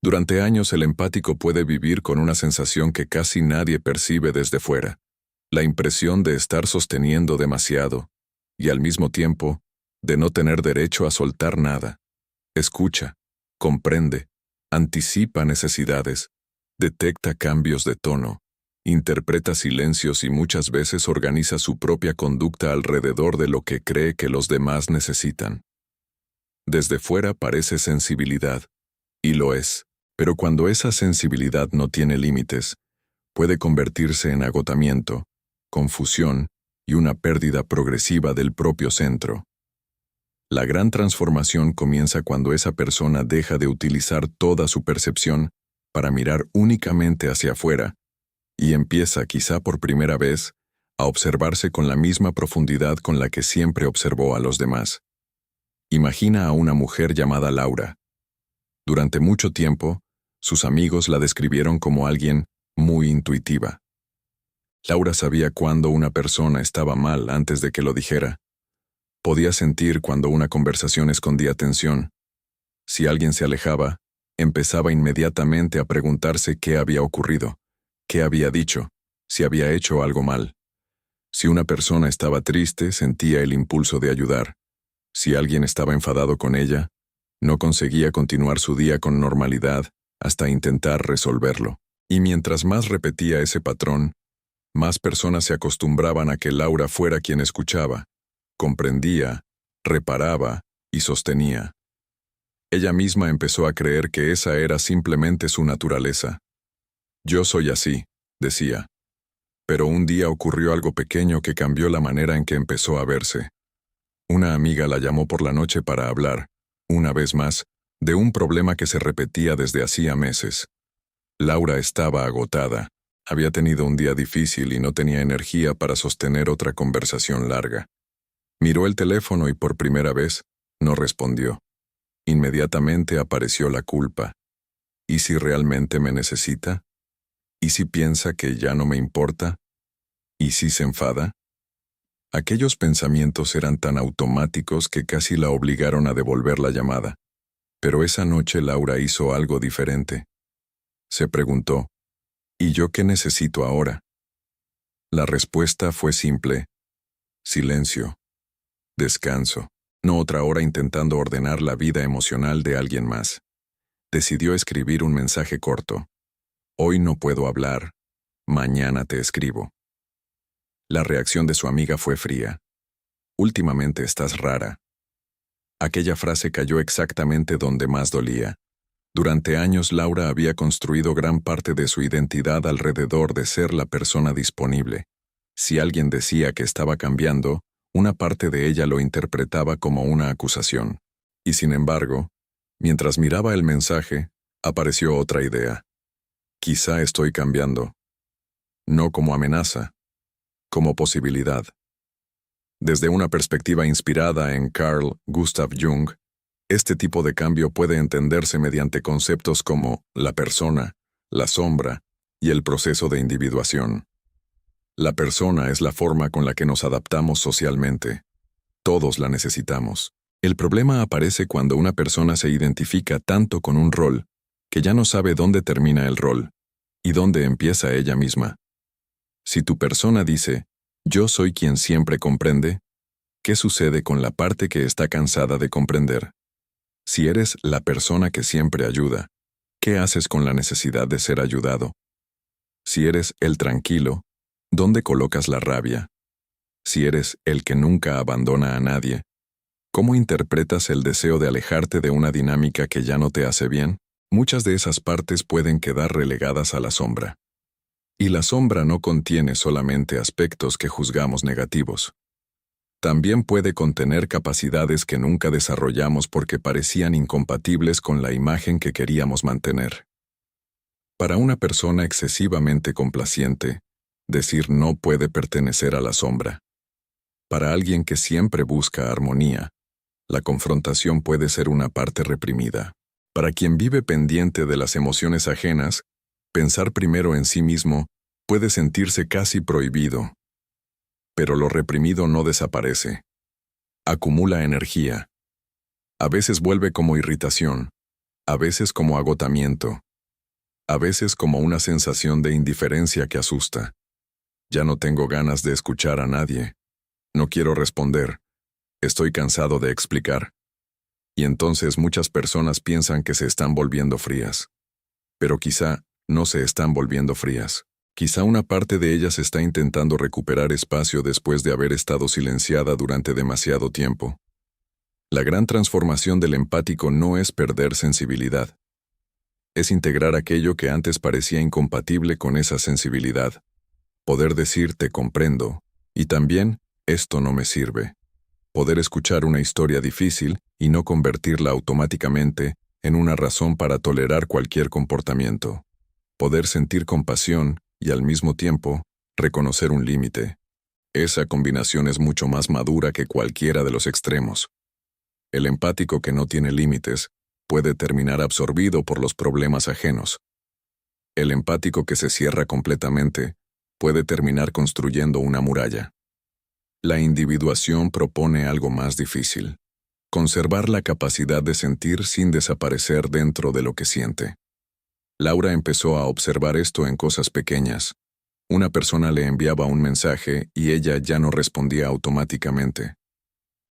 Durante años el empático puede vivir con una sensación que casi nadie percibe desde fuera, la impresión de estar sosteniendo demasiado, y al mismo tiempo, de no tener derecho a soltar nada. Escucha, comprende, anticipa necesidades, detecta cambios de tono, interpreta silencios y muchas veces organiza su propia conducta alrededor de lo que cree que los demás necesitan. Desde fuera parece sensibilidad, y lo es, pero cuando esa sensibilidad no tiene límites, puede convertirse en agotamiento, confusión y una pérdida progresiva del propio centro. La gran transformación comienza cuando esa persona deja de utilizar toda su percepción para mirar únicamente hacia afuera y empieza, quizá por primera vez, a observarse con la misma profundidad con la que siempre observó a los demás. Imagina a una mujer llamada Laura. Durante mucho tiempo, sus amigos la describieron como alguien muy intuitiva. Laura sabía cuándo una persona estaba mal antes de que lo dijera. Podía sentir cuando una conversación escondía tensión. Si alguien se alejaba, empezaba inmediatamente a preguntarse qué había ocurrido, qué había dicho, si había hecho algo mal. Si una persona estaba triste, sentía el impulso de ayudar. Si alguien estaba enfadado con ella, no conseguía continuar su día con normalidad hasta intentar resolverlo. Y mientras más repetía ese patrón, más personas se acostumbraban a que Laura fuera quien escuchaba, comprendía, reparaba y sostenía. Ella misma empezó a creer que esa era simplemente su naturaleza. Yo soy así, decía. Pero un día ocurrió algo pequeño que cambió la manera en que empezó a verse. Una amiga la llamó por la noche para hablar, una vez más, de un problema que se repetía desde hacía meses. Laura estaba agotada, había tenido un día difícil y no tenía energía para sostener otra conversación larga. Miró el teléfono y por primera vez, no respondió. Inmediatamente apareció la culpa. ¿Y si realmente me necesita? ¿Y si piensa que ya no me importa? ¿Y si se enfada? Aquellos pensamientos eran tan automáticos que casi la obligaron a devolver la llamada. Pero esa noche Laura hizo algo diferente. Se preguntó, ¿y yo qué necesito ahora? La respuesta fue simple: silencio, descanso, no otra hora intentando ordenar la vida emocional de alguien más. Decidió escribir un mensaje corto. Hoy no puedo hablar, mañana te escribo. La reacción de su amiga fue fría. Últimamente estás rara. Aquella frase cayó exactamente donde más dolía. Durante años Laura había construido gran parte de su identidad alrededor de ser la persona disponible. Si alguien decía que estaba cambiando, una parte de ella lo interpretaba como una acusación. Y sin embargo, mientras miraba el mensaje, apareció otra idea. Quizá estoy cambiando. No como amenaza, como posibilidad. Desde una perspectiva inspirada en Carl Gustav Jung, este tipo de cambio puede entenderse mediante conceptos como la persona, la sombra y el proceso de individuación. La persona es la forma con la que nos adaptamos socialmente. Todos la necesitamos. El problema aparece cuando una persona se identifica tanto con un rol que ya no sabe dónde termina el rol y dónde empieza ella misma. Si tu persona dice, yo soy quien siempre comprende, ¿qué sucede con la parte que está cansada de comprender? Si eres la persona que siempre ayuda, ¿qué haces con la necesidad de ser ayudado? Si eres el tranquilo, ¿dónde colocas la rabia? Si eres el que nunca abandona a nadie, ¿cómo interpretas el deseo de alejarte de una dinámica que ya no te hace bien? Muchas de esas partes pueden quedar relegadas a la sombra. Y la sombra no contiene solamente aspectos que juzgamos negativos. También puede contener capacidades que nunca desarrollamos porque parecían incompatibles con la imagen que queríamos mantener. Para una persona excesivamente complaciente, decir no puede pertenecer a la sombra. Para alguien que siempre busca armonía, la confrontación puede ser una parte reprimida. Para quien vive pendiente de las emociones ajenas, pensar primero en sí mismo puede sentirse casi prohibido. Pero lo reprimido no desaparece. Acumula energía. A veces vuelve como irritación, a veces como agotamiento, a veces como una sensación de indiferencia que asusta. Ya no tengo ganas de escuchar a nadie. No quiero responder. Estoy cansado de explicar. Y entonces muchas personas piensan que se están volviendo frías. Pero quizá no se están volviendo frías. Quizá una parte de ellas está intentando recuperar espacio después de haber estado silenciada durante demasiado tiempo. La gran transformación del empático no es perder sensibilidad. Es integrar aquello que antes parecía incompatible con esa sensibilidad. Poder decir te comprendo, y también esto no me sirve. Poder escuchar una historia difícil y no convertirla automáticamente en una razón para tolerar cualquier comportamiento. Poder sentir compasión y al mismo tiempo reconocer un límite. Esa combinación es mucho más madura que cualquiera de los extremos. El empático que no tiene límites puede terminar absorbido por los problemas ajenos. El empático que se cierra completamente puede terminar construyendo una muralla. La individuación propone algo más difícil: conservar la capacidad de sentir sin desaparecer dentro de lo que siente. Laura empezó a observar esto en cosas pequeñas. Una persona le enviaba un mensaje y ella ya no respondía automáticamente.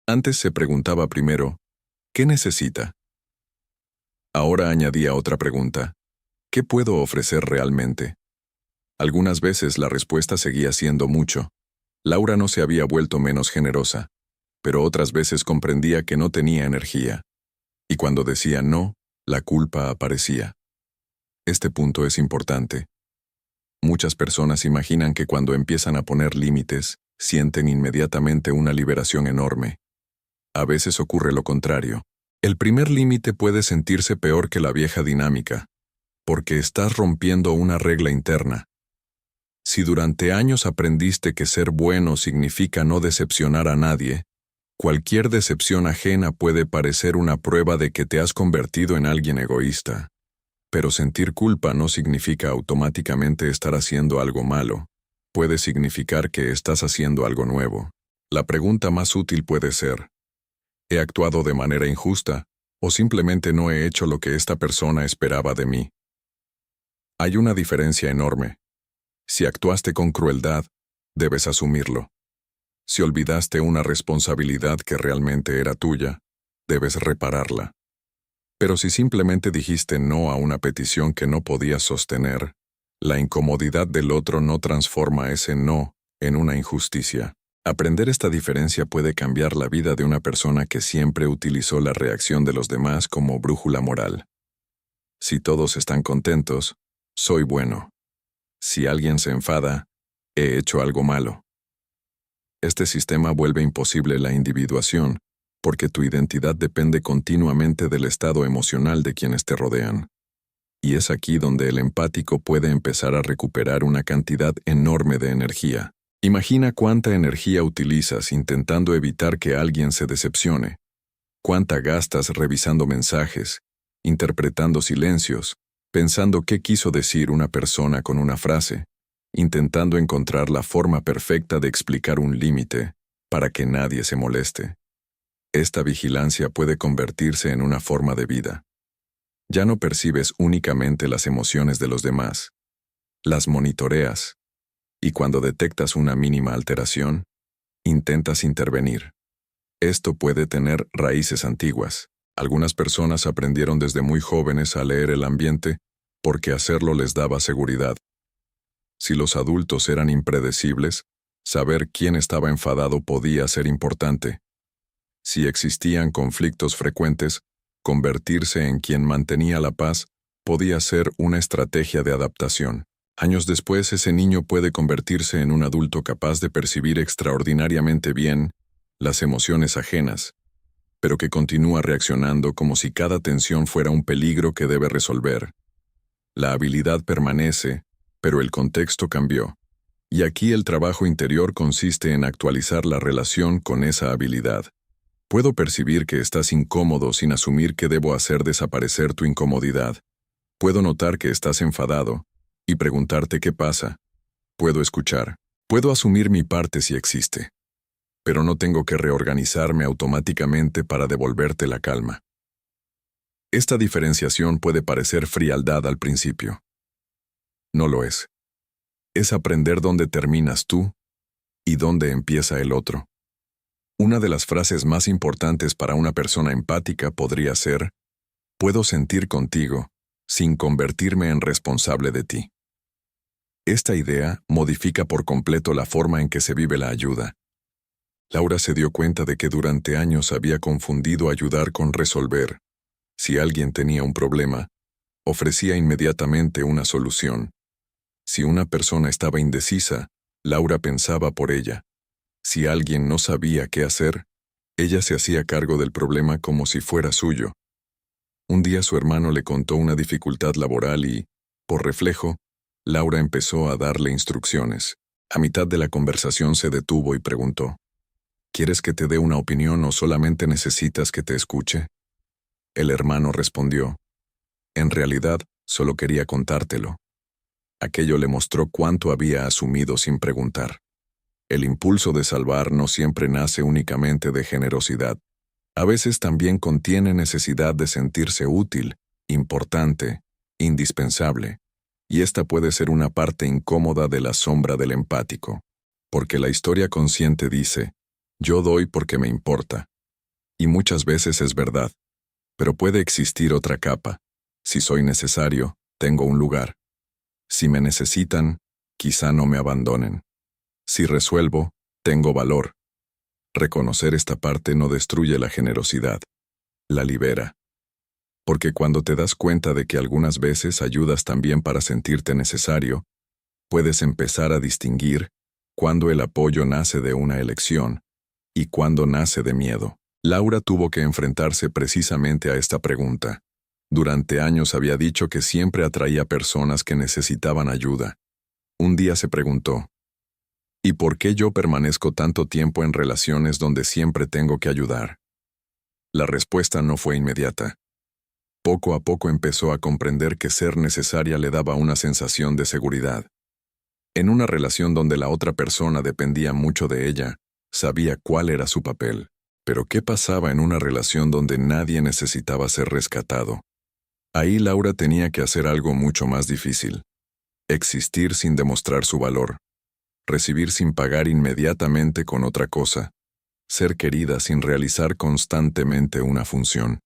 Antes se preguntaba primero, ¿qué necesita? Ahora añadía otra pregunta, ¿qué puedo ofrecer realmente? Algunas veces la respuesta seguía siendo mucho. Laura no se había vuelto menos generosa, pero otras veces comprendía que no tenía energía. Y cuando decía no, la culpa aparecía. Este punto es importante. Muchas personas imaginan que cuando empiezan a poner límites, sienten inmediatamente una liberación enorme. A veces ocurre lo contrario. El primer límite puede sentirse peor que la vieja dinámica, porque estás rompiendo una regla interna. Si durante años aprendiste que ser bueno significa no decepcionar a nadie, cualquier decepción ajena puede parecer una prueba de que te has convertido en alguien egoísta. Pero sentir culpa no significa automáticamente estar haciendo algo malo. Puede significar que estás haciendo algo nuevo. La pregunta más útil puede ser: ¿he actuado de manera injusta o simplemente no he hecho lo que esta persona esperaba de mí? Hay una diferencia enorme. Si actuaste con crueldad, debes asumirlo. Si olvidaste una responsabilidad que realmente era tuya, debes repararla. Pero si simplemente dijiste no a una petición que no podías sostener, la incomodidad del otro no transforma ese no en una injusticia. Aprender esta diferencia puede cambiar la vida de una persona que siempre utilizó la reacción de los demás como brújula moral. Si todos están contentos, soy bueno. Si alguien se enfada, he hecho algo malo. Este sistema vuelve imposible la individuación, porque tu identidad depende continuamente del estado emocional de quienes te rodean. Y es aquí donde el empático puede empezar a recuperar una cantidad enorme de energía. Imagina cuánta energía utilizas intentando evitar que alguien se decepcione, cuánta gastas revisando mensajes, interpretando silencios, pensando qué quiso decir una persona con una frase, intentando encontrar la forma perfecta de explicar un límite para que nadie se moleste. Esta vigilancia puede convertirse en una forma de vida. Ya no percibes únicamente las emociones de los demás, las monitoreas, y cuando detectas una mínima alteración, intentas intervenir. Esto puede tener raíces antiguas. Algunas personas aprendieron desde muy jóvenes a leer el ambiente porque hacerlo les daba seguridad. Si los adultos eran impredecibles, saber quién estaba enfadado podía ser importante. Si existían conflictos frecuentes, convertirse en quien mantenía la paz podía ser una estrategia de adaptación. Años después, ese niño puede convertirse en un adulto capaz de percibir extraordinariamente bien las emociones ajenas, pero que continúa reaccionando como si cada tensión fuera un peligro que debe resolver. La habilidad permanece, pero el contexto cambió. Y aquí el trabajo interior consiste en actualizar la relación con esa habilidad. Puedo percibir que estás incómodo sin asumir que debo hacer desaparecer tu incomodidad. Puedo notar que estás enfadado y preguntarte qué pasa. Puedo escuchar. Puedo asumir mi parte si existe. Pero no tengo que reorganizarme automáticamente para devolverte la calma. Esta diferenciación puede parecer frialdad al principio. No lo es. Es aprender dónde terminas tú y dónde empieza el otro. Una de las frases más importantes para una persona empática podría ser: puedo sentir contigo sin convertirme en responsable de ti. Esta idea modifica por completo la forma en que se vive la ayuda. Laura se dio cuenta de que durante años había confundido ayudar con resolver. Si alguien tenía un problema, ofrecía inmediatamente una solución. Si una persona estaba indecisa, Laura pensaba por ella. Si alguien no sabía qué hacer, ella se hacía cargo del problema como si fuera suyo. Un día su hermano le contó una dificultad laboral y, por reflejo, Laura empezó a darle instrucciones. A mitad de la conversación se detuvo y preguntó: ¿quieres que te dé una opinión o solamente necesitas que te escuche? El hermano respondió: en realidad, solo quería contártelo. Aquello le mostró cuánto había asumido sin preguntar. El impulso de salvar no siempre nace únicamente de generosidad. A veces también contiene necesidad de sentirse útil, importante, indispensable. Y esta puede ser una parte incómoda de la sombra del empático. Porque la historia consciente dice: yo doy porque me importa. Y muchas veces es verdad. Pero puede existir otra capa. Si soy necesario, tengo un lugar. Si me necesitan, quizá no me abandonen. Si resuelvo, tengo valor. Reconocer esta parte no destruye la generosidad, la libera. Porque cuando te das cuenta de que algunas veces ayudas también para sentirte necesario, puedes empezar a distinguir cuándo el apoyo nace de una elección y cuándo nace de miedo. Laura tuvo que enfrentarse precisamente a esta pregunta. Durante años había dicho que siempre atraía personas que necesitaban ayuda. Un día se preguntó: ¿y por qué yo permanezco tanto tiempo en relaciones donde siempre tengo que ayudar? La respuesta no fue inmediata. Poco a poco empezó a comprender que ser necesaria le daba una sensación de seguridad. En una relación donde la otra persona dependía mucho de ella, sabía cuál era su papel. Pero ¿qué pasaba en una relación donde nadie necesitaba ser rescatado? Ahí Laura tenía que hacer algo mucho más difícil: existir sin demostrar su valor, recibir sin pagar inmediatamente con otra cosa, ser querida sin realizar constantemente una función.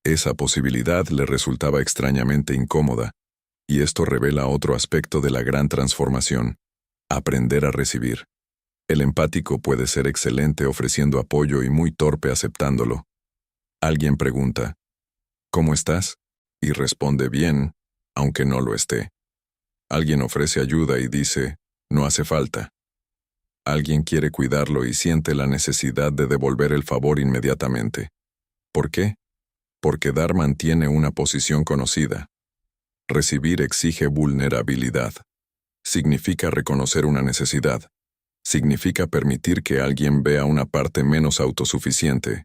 Esa posibilidad le resultaba extrañamente incómoda, y esto revela otro aspecto de la gran transformación: aprender a recibir. El empático puede ser excelente ofreciendo apoyo y muy torpe aceptándolo. Alguien pregunta: ¿cómo estás? Y responde bien, aunque no lo esté. Alguien ofrece ayuda y dice: no hace falta. Alguien quiere cuidarlo y siente la necesidad de devolver el favor inmediatamente. ¿Por qué? Porque dar mantiene una posición conocida. Recibir exige vulnerabilidad. Significa reconocer una necesidad. Significa permitir que alguien vea una parte menos autosuficiente.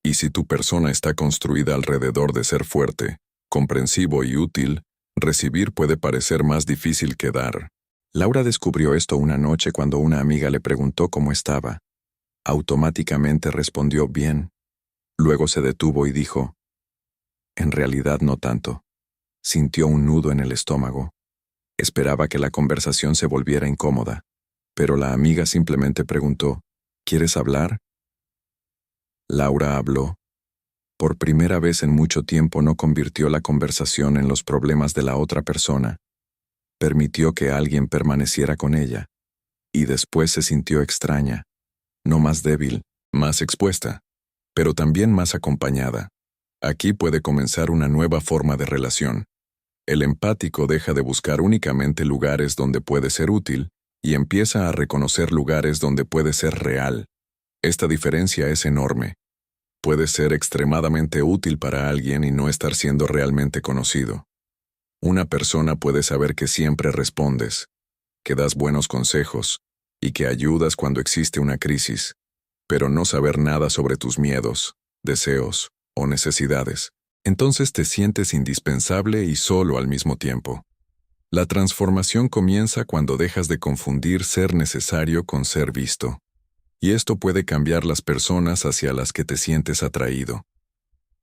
Y si tu persona está construida alrededor de ser fuerte, comprensivo y útil, recibir puede parecer más difícil que dar. Laura descubrió esto una noche cuando una amiga le preguntó cómo estaba. Automáticamente respondió bien. Luego se detuvo y dijo: en realidad no tanto. Sintió un nudo en el estómago. Esperaba que la conversación se volviera incómoda, pero la amiga simplemente preguntó: ¿quieres hablar? Laura habló. Por primera vez en mucho tiempo no convirtió la conversación en los problemas de la otra persona. Permitió que alguien permaneciera con ella. Y después se sintió extraña, no más débil, más expuesta, pero también más acompañada. Aquí puede comenzar una nueva forma de relación. El empático deja de buscar únicamente lugares donde puede ser útil y empieza a reconocer lugares donde puede ser real. Esta diferencia es enorme. Puede ser extremadamente útil para alguien y no estar siendo realmente conocido. Una persona puede saber que siempre respondes, que das buenos consejos y que ayudas cuando existe una crisis, pero no saber nada sobre tus miedos, deseos o necesidades. Entonces te sientes indispensable y solo al mismo tiempo. La transformación comienza cuando dejas de confundir ser necesario con ser visto. Y esto puede cambiar las personas hacia las que te sientes atraído.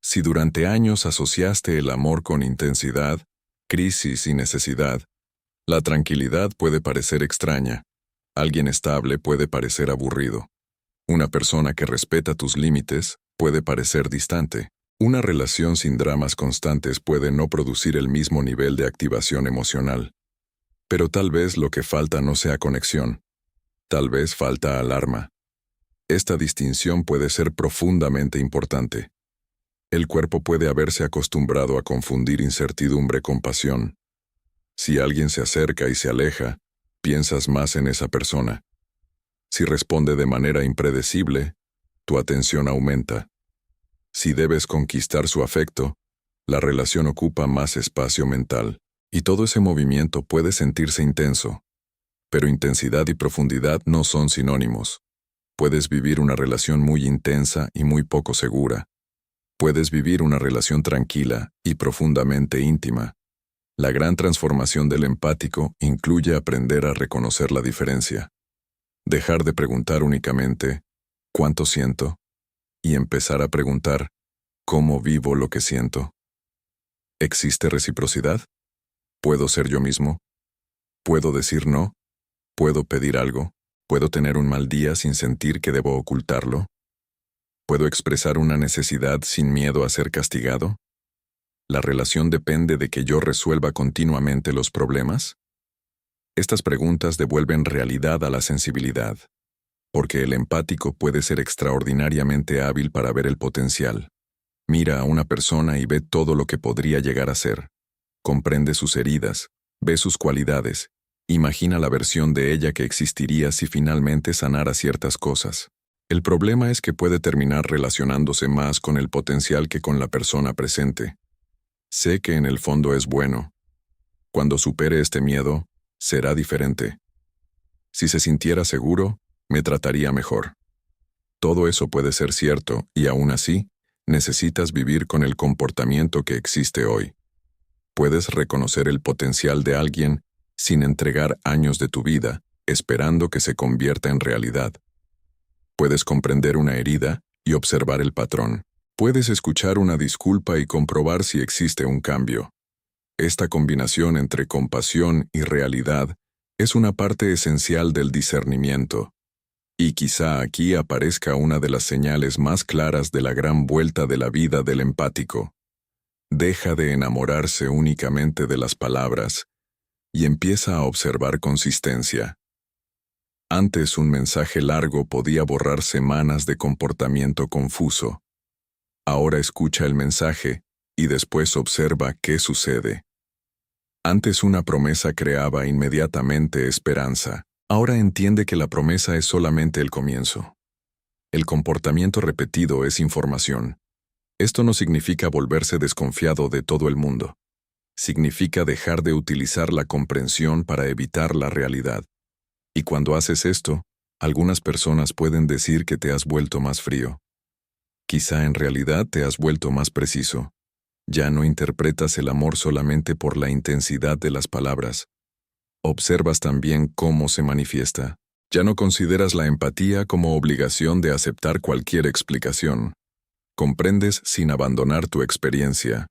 Si durante años asociaste el amor con intensidad, crisis y necesidad, la tranquilidad puede parecer extraña. Alguien estable puede parecer aburrido. Una persona que respeta tus límites puede parecer distante. Una relación sin dramas constantes puede no producir el mismo nivel de activación emocional. Pero tal vez lo que falta no sea conexión. Tal vez falta alarma. Esta distinción puede ser profundamente importante. El cuerpo puede haberse acostumbrado a confundir incertidumbre con pasión. Si alguien se acerca y se aleja, piensas más en esa persona. Si responde de manera impredecible, tu atención aumenta. Si debes conquistar su afecto, la relación ocupa más espacio mental, y todo ese movimiento puede sentirse intenso. Pero intensidad y profundidad no son sinónimos. Puedes vivir una relación muy intensa y muy poco segura. Puedes vivir una relación tranquila y profundamente íntima. La gran transformación del empático incluye aprender a reconocer la diferencia. Dejar de preguntar únicamente, ¿cuánto siento? Y empezar a preguntar, ¿cómo vivo lo que siento? ¿Existe reciprocidad? ¿Puedo ser yo mismo? ¿Puedo decir no? ¿Puedo pedir algo? ¿Puedo tener un mal día sin sentir que debo ocultarlo? ¿Puedo expresar una necesidad sin miedo a ser castigado? ¿La relación depende de que yo resuelva continuamente los problemas? Estas preguntas devuelven realidad a la sensibilidad, porque el empático puede ser extraordinariamente hábil para ver el potencial. Mira a una persona y ve todo lo que podría llegar a ser. Comprende sus heridas, ve sus cualidades, imagina la versión de ella que existiría si finalmente sanara ciertas cosas. El problema es que puede terminar relacionándose más con el potencial que con la persona presente. Sé que en el fondo es bueno. Cuando supere este miedo, será diferente. Si se sintiera seguro, me trataría mejor. Todo eso puede ser cierto, y aún así, necesitas vivir con el comportamiento que existe hoy. Puedes reconocer el potencial de alguien sin entregar años de tu vida, esperando que se convierta en realidad. Puedes comprender una herida y observar el patrón. Puedes escuchar una disculpa y comprobar si existe un cambio. Esta combinación entre compasión y realidad es una parte esencial del discernimiento. Y quizá aquí aparezca una de las señales más claras de la gran vuelta de la vida del empático. Deja de enamorarse únicamente de las palabras y empieza a observar consistencia. Antes un mensaje largo podía borrar semanas de comportamiento confuso. Ahora escucha el mensaje y después observa qué sucede. Antes una promesa creaba inmediatamente esperanza. Ahora entiende que la promesa es solamente el comienzo. El comportamiento repetido es información. Esto no significa volverse desconfiado de todo el mundo. Significa dejar de utilizar la comprensión para evitar la realidad. Y cuando haces esto, algunas personas pueden decir que te has vuelto más frío. Quizá en realidad te has vuelto más preciso. Ya no interpretas el amor solamente por la intensidad de las palabras. Observas también cómo se manifiesta. Ya no consideras la empatía como obligación de aceptar cualquier explicación. Comprendes sin abandonar tu experiencia.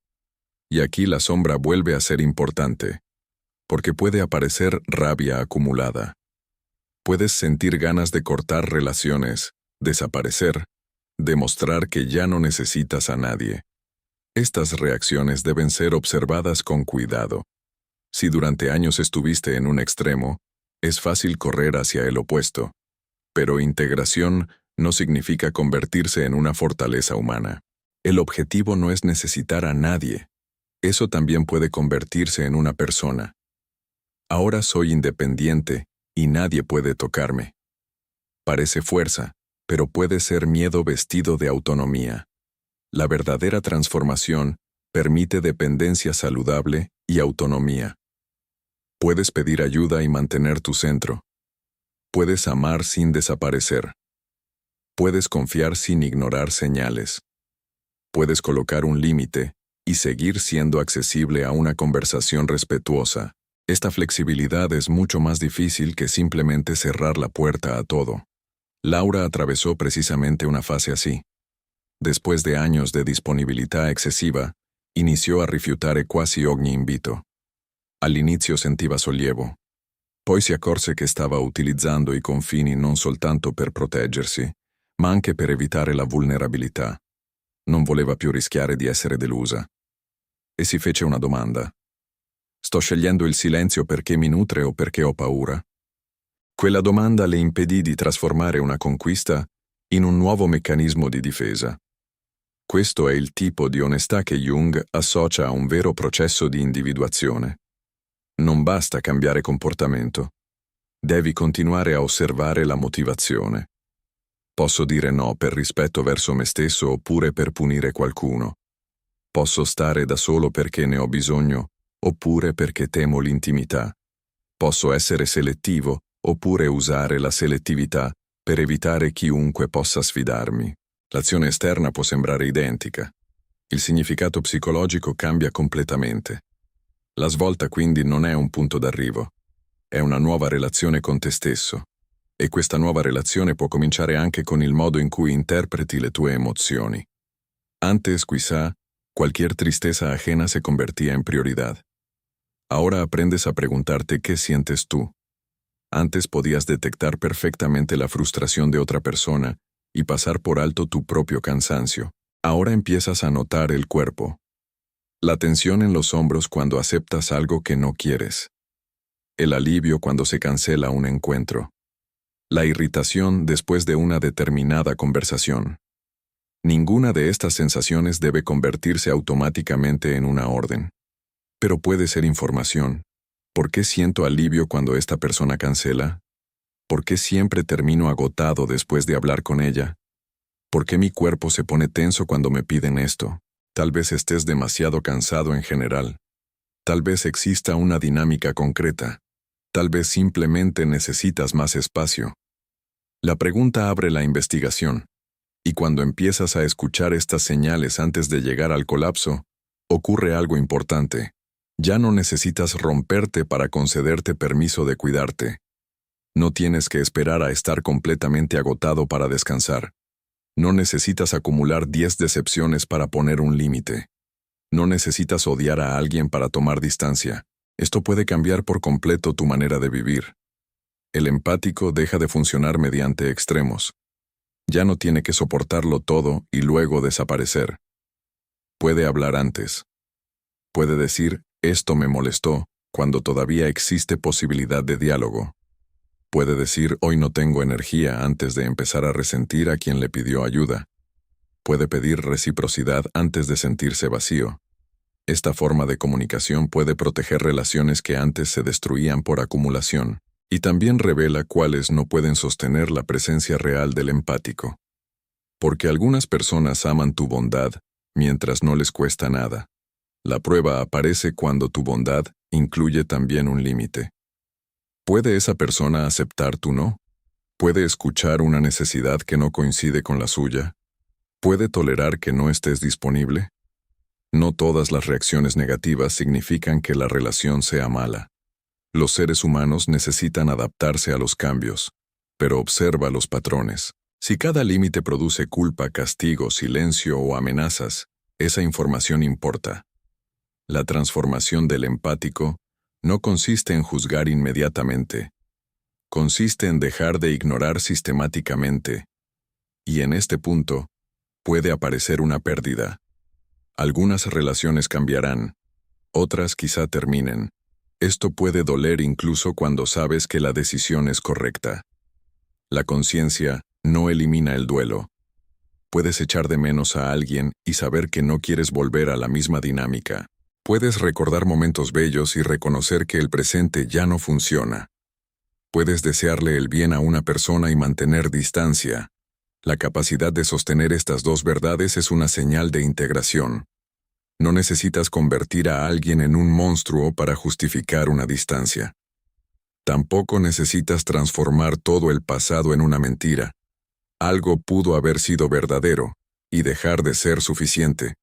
Y aquí la sombra vuelve a ser importante, porque puede aparecer rabia acumulada. Puedes sentir ganas de cortar relaciones, desaparecer, demostrar que ya no necesitas a nadie. Estas reacciones deben ser observadas con cuidado. Si durante años estuviste en un extremo, es fácil correr hacia el opuesto. Pero integración no significa convertirse en una fortaleza humana. El objetivo no es necesitar a nadie. Eso también puede convertirse en una persona. Ahora soy independiente y nadie puede tocarme. Parece fuerza, pero puede ser miedo vestido de autonomía. La verdadera transformación permite dependencia saludable y autonomía. Puedes pedir ayuda y mantener tu centro. Puedes amar sin desaparecer. Puedes confiar sin ignorar señales. Puedes colocar un límite y seguir siendo accesible a una conversación respetuosa. Esta flexibilidad es mucho más difícil que simplemente cerrar la puerta a todo. Laura atravesó precisamente una fase así. después de años di disponibilità excessiva, iniziò a rifiutare quasi ogni invito. All'inizio sentiva sollievo. Poi si accorse che stava utilizzando i confini non soltanto per proteggersi, ma anche per evitare la vulnerabilità. Non voleva più rischiare di essere delusa. E si fece una domanda. Sto scegliendo il silenzio perché mi nutre o perché ho paura? Quella domanda le impedì di trasformare una conquista in un nuovo meccanismo di difesa. Questo è il tipo di onestà che Jung associa a un vero processo di individuazione. Non basta cambiare comportamento. Devi continuare a osservare la motivazione. Posso dire no per rispetto verso me stesso oppure per punire qualcuno. Posso stare da solo perché ne ho bisogno oppure perché temo l'intimità. Posso essere selettivo oppure usare la selettività per evitare chiunque possa sfidarmi. L'azione esterna può sembrare identica. Il significato psicologico cambia completamente. La svolta quindi non è un punto d'arrivo, è una nuova relazione con te stesso. E questa nuova relazione può cominciare anche con il modo in cui interpreti le tue emozioni. Antes, quizá, cualquier tristeza ajena se convertía en prioridad. Ahora aprendes a preguntarte qué sientes tú. Antes podías detectar perfectamente la frustración de otra persona y pasar por alto tu propio cansancio. Ahora empiezas a notar el cuerpo. La tensión en los hombros cuando aceptas algo que no quieres. El alivio cuando se cancela un encuentro. La irritación después de una determinada conversación. Ninguna de estas sensaciones debe convertirse automáticamente en una orden. Pero puede ser información. ¿Por qué siento alivio cuando esta persona cancela? ¿Por qué siempre termino agotado después de hablar con ella? ¿Por qué mi cuerpo se pone tenso cuando me piden esto? Tal vez estés demasiado cansado en general. Tal vez exista una dinámica concreta. Tal vez simplemente necesitas más espacio. La pregunta abre la investigación. Y cuando empiezas a escuchar estas señales antes de llegar al colapso, ocurre algo importante. Ya no necesitas romperte para concederte permiso de cuidarte. No tienes que esperar a estar completamente agotado para descansar. No necesitas acumular 10 decepciones para poner un límite. No necesitas odiar a alguien para tomar distancia. Esto puede cambiar por completo tu manera de vivir. El empático deja de funcionar mediante extremos. Ya no tiene que soportarlo todo y luego desaparecer. Puede hablar antes. Puede decir, esto me molestó, cuando todavía existe posibilidad de diálogo. Puede decir, hoy no tengo energía antes de empezar a resentir a quien le pidió ayuda. Puede pedir reciprocidad antes de sentirse vacío. Esta forma de comunicación puede proteger relaciones que antes se destruían por acumulación, y también revela cuáles no pueden sostener la presencia real del empático. Porque algunas personas aman tu bondad, mientras no les cuesta nada. La prueba aparece cuando tu bondad incluye también un límite. ¿Puede esa persona aceptar tu no? ¿Puede escuchar una necesidad que no coincide con la suya? ¿Puede tolerar que no estés disponible? No todas las reacciones negativas significan que la relación sea mala. Los seres humanos necesitan adaptarse a los cambios, pero observa los patrones. Si cada límite produce culpa, castigo, silencio o amenazas, esa información importa. La transformación del empático no consiste en juzgar inmediatamente. Consiste en dejar de ignorar sistemáticamente. Y en este punto, puede aparecer una pérdida. Algunas relaciones cambiarán, otras quizá terminen. Esto puede doler incluso cuando sabes que la decisión es correcta. La conciencia no elimina el duelo. Puedes echar de menos a alguien y saber que no quieres volver a la misma dinámica. Puedes recordar momentos bellos y reconocer que el presente ya no funciona. Puedes desearle el bien a una persona y mantener distancia. La capacidad de sostener estas dos verdades es una señal de integración. No necesitas convertir a alguien en un monstruo para justificar una distancia. Tampoco necesitas transformar todo el pasado en una mentira. Algo pudo haber sido verdadero y dejar de ser suficiente.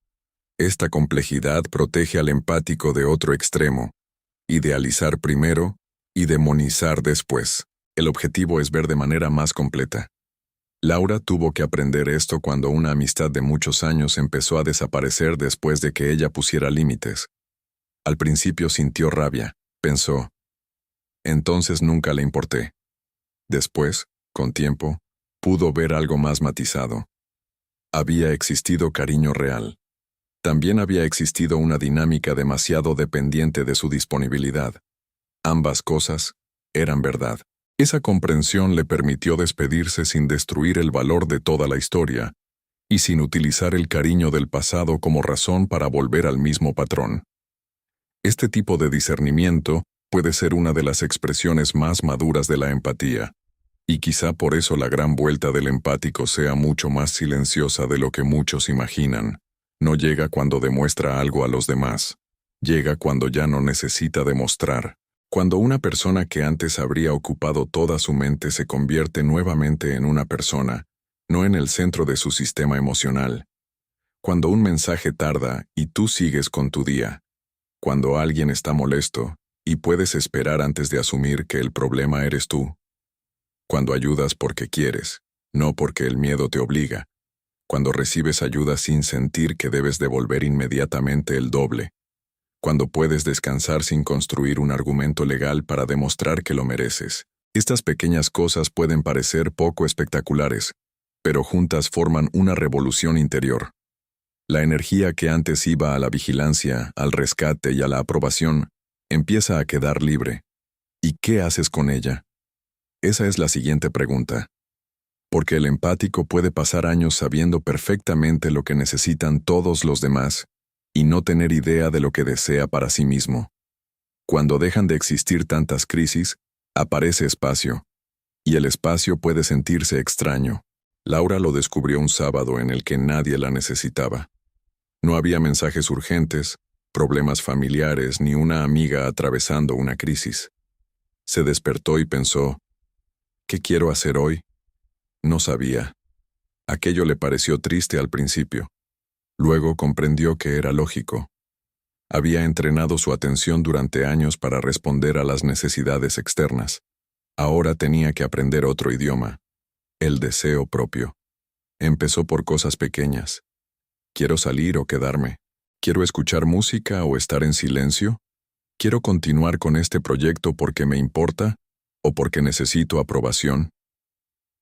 Esta complejidad protege al empático de otro extremo. Idealizar primero y demonizar después. El objetivo es ver de manera más completa. Laura tuvo que aprender esto cuando una amistad de muchos años empezó a desaparecer después de que ella pusiera límites. Al principio sintió rabia, pensó. Entonces nunca le importé. Después, con tiempo, pudo ver algo más matizado. Había existido cariño real. También había existido una dinámica demasiado dependiente de su disponibilidad. Ambas cosas eran verdad. Esa comprensión le permitió despedirse sin destruir el valor de toda la historia y sin utilizar el cariño del pasado como razón para volver al mismo patrón. Este tipo de discernimiento puede ser una de las expresiones más maduras de la empatía, y quizá por eso la gran vuelta del empático sea mucho más silenciosa de lo que muchos imaginan. No llega cuando demuestra algo a los demás, llega cuando ya no necesita demostrar. Cuando una persona que antes habría ocupado toda su mente se convierte nuevamente en una persona, no en el centro de su sistema emocional. Cuando un mensaje tarda y tú sigues con tu día. Cuando alguien está molesto y puedes esperar antes de asumir que el problema eres tú. Cuando ayudas porque quieres, no porque el miedo te obliga. Cuando recibes ayuda sin sentir que debes devolver inmediatamente el doble. Cuando puedes descansar sin construir un argumento legal para demostrar que lo mereces. Estas pequeñas cosas pueden parecer poco espectaculares, pero juntas forman una revolución interior. La energía que antes iba a la vigilancia, al rescate y a la aprobación, empieza a quedar libre. ¿Y qué haces con ella? Esa es la siguiente pregunta. Porque el empático puede pasar años sabiendo perfectamente lo que necesitan todos los demás, y no tener idea de lo que desea para sí mismo. Cuando dejan de existir tantas crisis, aparece espacio, y el espacio puede sentirse extraño. Laura lo descubrió un sábado en el que nadie la necesitaba. No había mensajes urgentes, problemas familiares ni una amiga atravesando una crisis. Se despertó y pensó, ¿qué quiero hacer hoy? No sabía. Aquello le pareció triste al principio. Luego comprendió que era lógico. Había entrenado su atención durante años para responder a las necesidades externas. Ahora tenía que aprender otro idioma, el deseo propio. Empezó por cosas pequeñas. ¿Quiero salir o quedarme? ¿Quiero escuchar música o estar en silencio? ¿Quiero continuar con este proyecto porque me importa o porque necesito aprobación?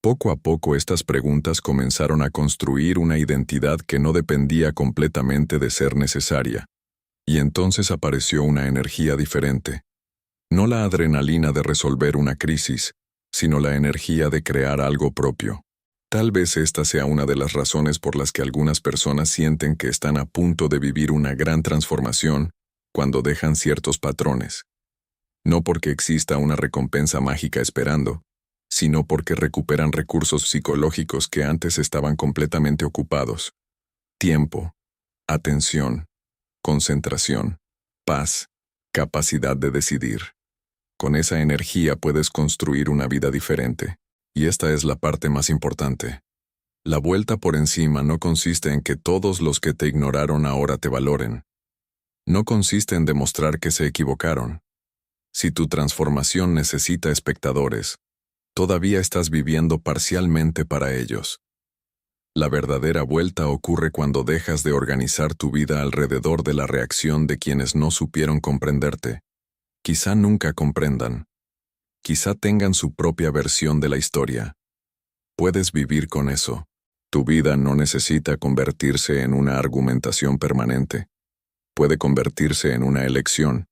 Poco a poco estas preguntas comenzaron a construir una identidad que no dependía completamente de ser necesaria. Y entonces apareció una energía diferente. No la adrenalina de resolver una crisis, sino la energía de crear algo propio. Tal vez esta sea una de las razones por las que algunas personas sienten que están a punto de vivir una gran transformación cuando dejan ciertos patrones. No porque exista una recompensa mágica esperando, sino porque recuperan recursos psicológicos que antes estaban completamente ocupados. Tiempo, atención, concentración, paz, capacidad de decidir. Con esa energía puedes construir una vida diferente. Y esta es la parte más importante. La vuelta por encima no consiste en que todos los que te ignoraron ahora te valoren. No consiste en demostrar que se equivocaron. Si tu transformación necesita espectadores, todavía estás viviendo parcialmente para ellos. La verdadera vuelta ocurre cuando dejas de organizar tu vida alrededor de la reacción de quienes no supieron comprenderte. Quizá nunca comprendan. Quizá tengan su propia versión de la historia. Puedes vivir con eso. Tu vida no necesita convertirse en una argumentación permanente. Puede convertirse en una elección.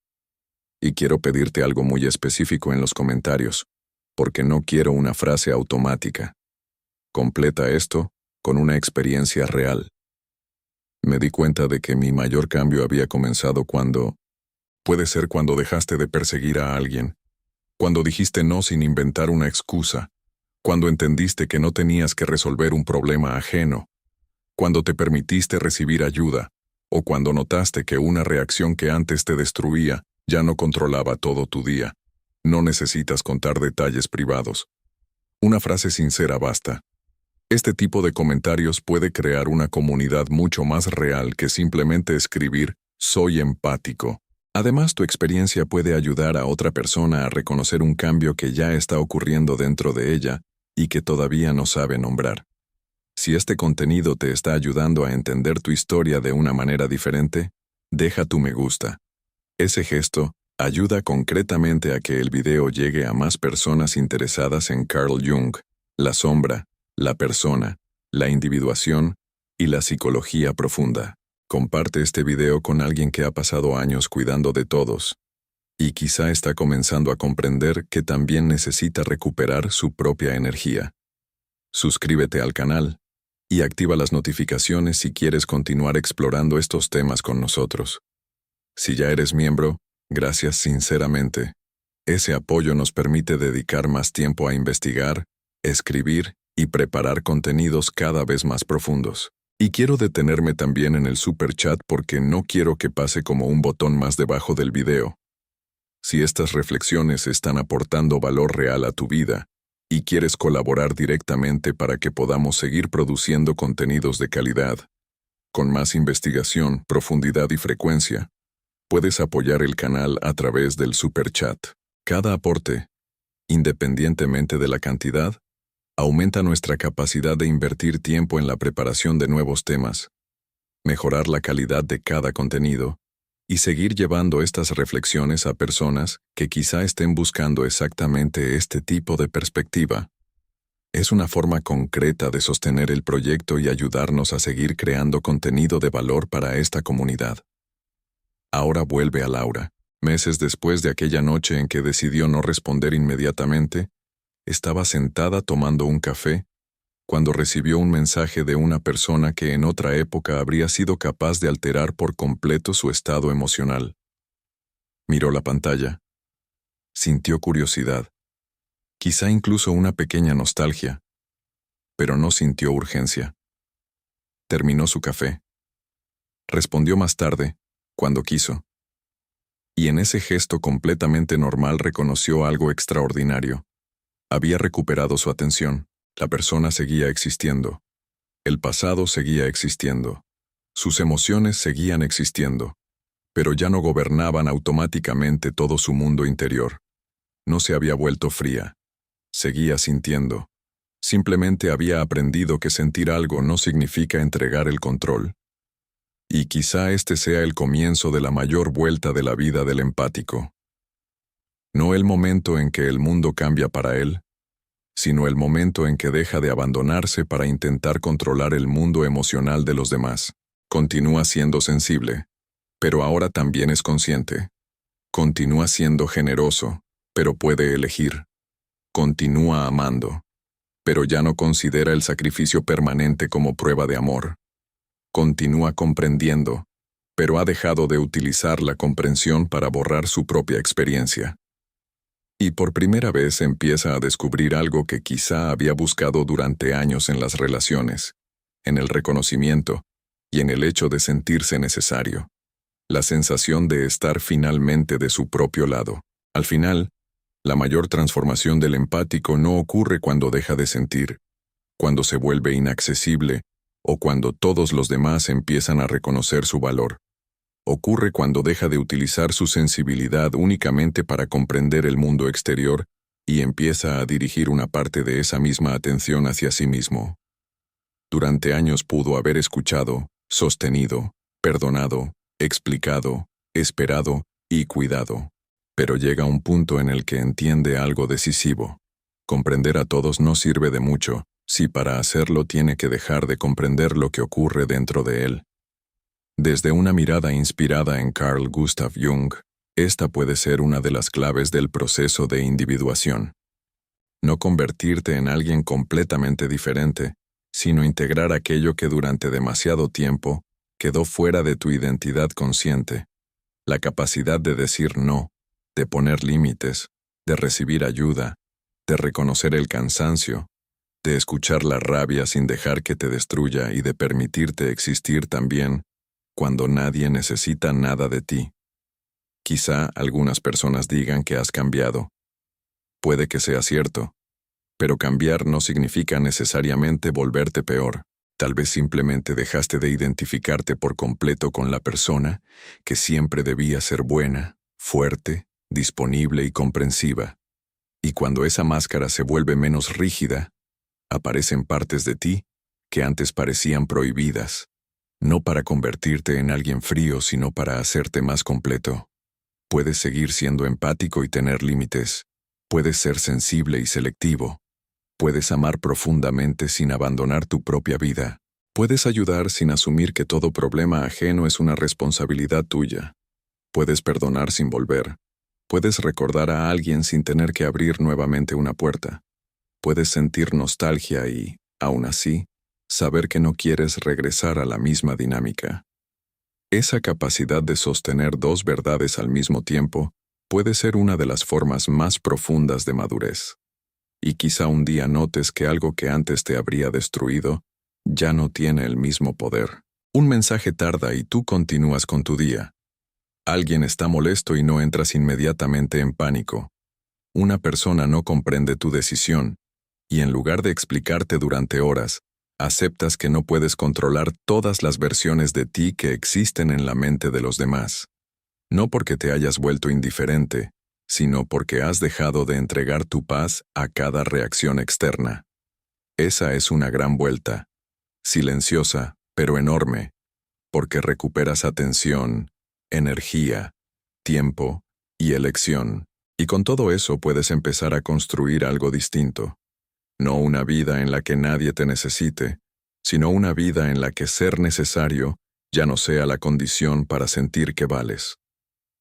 Y quiero pedirte algo muy específico en los comentarios, porque no quiero una frase automática. Completa esto con una experiencia real. Me di cuenta de que mi mayor cambio había comenzado cuando... Puede ser cuando dejaste de perseguir a alguien. Cuando dijiste no sin inventar una excusa, cuando entendiste que no tenías que resolver un problema ajeno, cuando te permitiste recibir ayuda, o cuando notaste que una reacción que antes te destruía ya no controlaba todo tu día. No necesitas contar detalles privados. Una frase sincera basta. Este tipo de comentarios puede crear una comunidad mucho más real que simplemente escribir «soy empático». Además, tu experiencia puede ayudar a otra persona a reconocer un cambio que ya está ocurriendo dentro de ella y que todavía no sabe nombrar. Si este contenido te está ayudando a entender tu historia de una manera diferente, deja tu me gusta. Ese gesto ayuda concretamente a que el video llegue a más personas interesadas en Carl Jung, la sombra, la persona, la individuación y la psicología profunda. Comparte este video con alguien que ha pasado años cuidando de todos y quizá está comenzando a comprender que también necesita recuperar su propia energía. Suscríbete al canal y activa las notificaciones si quieres continuar explorando estos temas con nosotros. Si ya eres miembro, gracias sinceramente. Ese apoyo nos permite dedicar más tiempo a investigar, escribir y preparar contenidos cada vez más profundos. Y quiero detenerme también en el super chat porque no quiero que pase como un botón más debajo del video. Si estas reflexiones están aportando valor real a tu vida y quieres colaborar directamente para que podamos seguir produciendo contenidos de calidad, con más investigación, profundidad y frecuencia, puedes apoyar el canal a través del super chat. Cada aporte, independientemente de la cantidad, aumenta nuestra capacidad de invertir tiempo en la preparación de nuevos temas, mejorar la calidad de cada contenido y seguir llevando estas reflexiones a personas que quizá estén buscando exactamente este tipo de perspectiva. Es una forma concreta de sostener el proyecto y ayudarnos a seguir creando contenido de valor para esta comunidad. Ahora vuelve a Laura. Meses después de aquella noche en que decidió no responder inmediatamente, estaba sentada tomando un café cuando recibió un mensaje de una persona que en otra época habría sido capaz de alterar por completo su estado emocional. Miró la pantalla. Sintió curiosidad, quizá incluso una pequeña nostalgia, pero no sintió urgencia. Terminó su café. Respondió más tarde, cuando quiso. Y en ese gesto completamente normal reconoció algo extraordinario. Había recuperado su atención. La persona seguía existiendo. El pasado seguía existiendo. Sus emociones seguían existiendo. Pero ya no gobernaban automáticamente todo su mundo interior. No se había vuelto fría. Seguía sintiendo. Simplemente había aprendido que sentir algo no significa entregar el control. Y quizá este sea el comienzo de la mayor vuelta de la vida del empático. No el momento en que el mundo cambia para él, sino el momento en que deja de abandonarse para intentar controlar el mundo emocional de los demás. Continúa siendo sensible, pero ahora también es consciente. Continúa siendo generoso, pero puede elegir. Continúa amando, pero ya no considera el sacrificio permanente como prueba de amor. Continúa comprendiendo, pero ha dejado de utilizar la comprensión para borrar su propia experiencia. Y por primera vez empieza a descubrir algo que quizá había buscado durante años en las relaciones, en el reconocimiento y en el hecho de sentirse necesario. La sensación de estar finalmente de su propio lado. Al final, la mayor transformación del empático no ocurre cuando deja de sentir, cuando se vuelve inaccesible o cuando todos los demás empiezan a reconocer su valor. Ocurre cuando deja de utilizar su sensibilidad únicamente para comprender el mundo exterior y empieza a dirigir una parte de esa misma atención hacia sí mismo. Durante años pudo haber escuchado, sostenido, perdonado, explicado, esperado y cuidado. Pero llega un punto en el que entiende algo decisivo. Comprender a todos no sirve de mucho, si para hacerlo tiene que dejar de comprender lo que ocurre dentro de él. Desde una mirada inspirada en Carl Gustav Jung, esta puede ser una de las claves del proceso de individuación. No convertirte en alguien completamente diferente, sino integrar aquello que durante demasiado tiempo quedó fuera de tu identidad consciente. La capacidad de decir no, de poner límites, de recibir ayuda, de reconocer el cansancio, de escuchar la rabia sin dejar que te destruya y de permitirte existir también cuando nadie necesita nada de ti. Quizá algunas personas digan que has cambiado. Puede que sea cierto, pero cambiar no significa necesariamente volverte peor. Tal vez simplemente dejaste de identificarte por completo con la persona que siempre debía ser buena, fuerte, disponible y comprensiva. Y cuando esa máscara se vuelve menos rígida, Aparecen partes de ti que antes parecían prohibidas, no para convertirte en alguien frío, sino para hacerte más completo. Puedes seguir siendo empático y tener límites. Puedes ser sensible y selectivo. Puedes amar profundamente sin abandonar tu propia vida. Puedes ayudar sin asumir que todo problema ajeno es una responsabilidad tuya. Puedes perdonar sin volver. Puedes recordar a alguien sin tener que abrir nuevamente una puerta. Puedes sentir nostalgia y, aún así, saber que no quieres regresar a la misma dinámica. Esa capacidad de sostener dos verdades al mismo tiempo puede ser una de las formas más profundas de madurez. Y quizá un día notes que algo que antes te habría destruido ya no tiene el mismo poder. Un mensaje tarda y tú continúas con tu día. Alguien está molesto y no entras inmediatamente en pánico. Una persona no comprende tu decisión, y en lugar de explicarte durante horas, aceptas que no puedes controlar todas las versiones de ti que existen en la mente de los demás. No porque te hayas vuelto indiferente, sino porque has dejado de entregar tu paz a cada reacción externa. Esa es una gran vuelta, silenciosa, pero enorme, porque recuperas atención, energía, tiempo y elección, y con todo eso puedes empezar a construir algo distinto. No una vida en la que nadie te necesite, sino una vida en la que ser necesario ya no sea la condición para sentir que vales.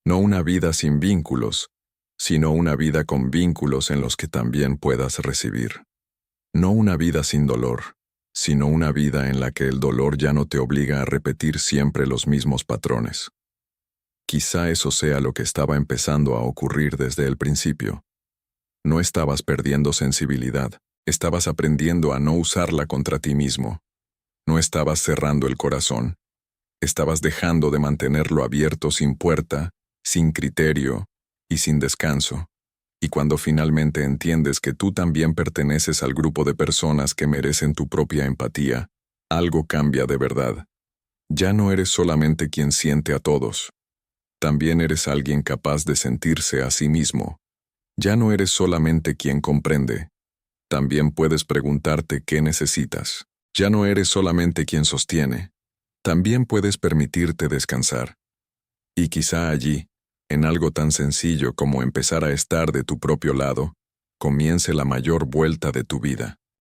No una vida sin vínculos, sino una vida con vínculos en los que también puedas recibir. No una vida sin dolor, sino una vida en la que el dolor ya no te obliga a repetir siempre los mismos patrones. Quizá eso sea lo que estaba empezando a ocurrir desde el principio. No estabas perdiendo sensibilidad, estabas aprendiendo a no usarla contra ti mismo. No estabas cerrando el corazón, estabas dejando de mantenerlo abierto sin puerta, sin criterio y sin descanso. Y cuando finalmente entiendes que tú también perteneces al grupo de personas que merecen tu propia empatía, algo cambia de verdad. Ya no eres solamente quien siente a todos. También eres alguien capaz de sentirse a sí mismo. Ya no eres solamente quien comprende. También puedes preguntarte qué necesitas. Ya no eres solamente quien sostiene. También puedes permitirte descansar. Y quizá allí, en algo tan sencillo como empezar a estar de tu propio lado, comience la mayor vuelta de tu vida.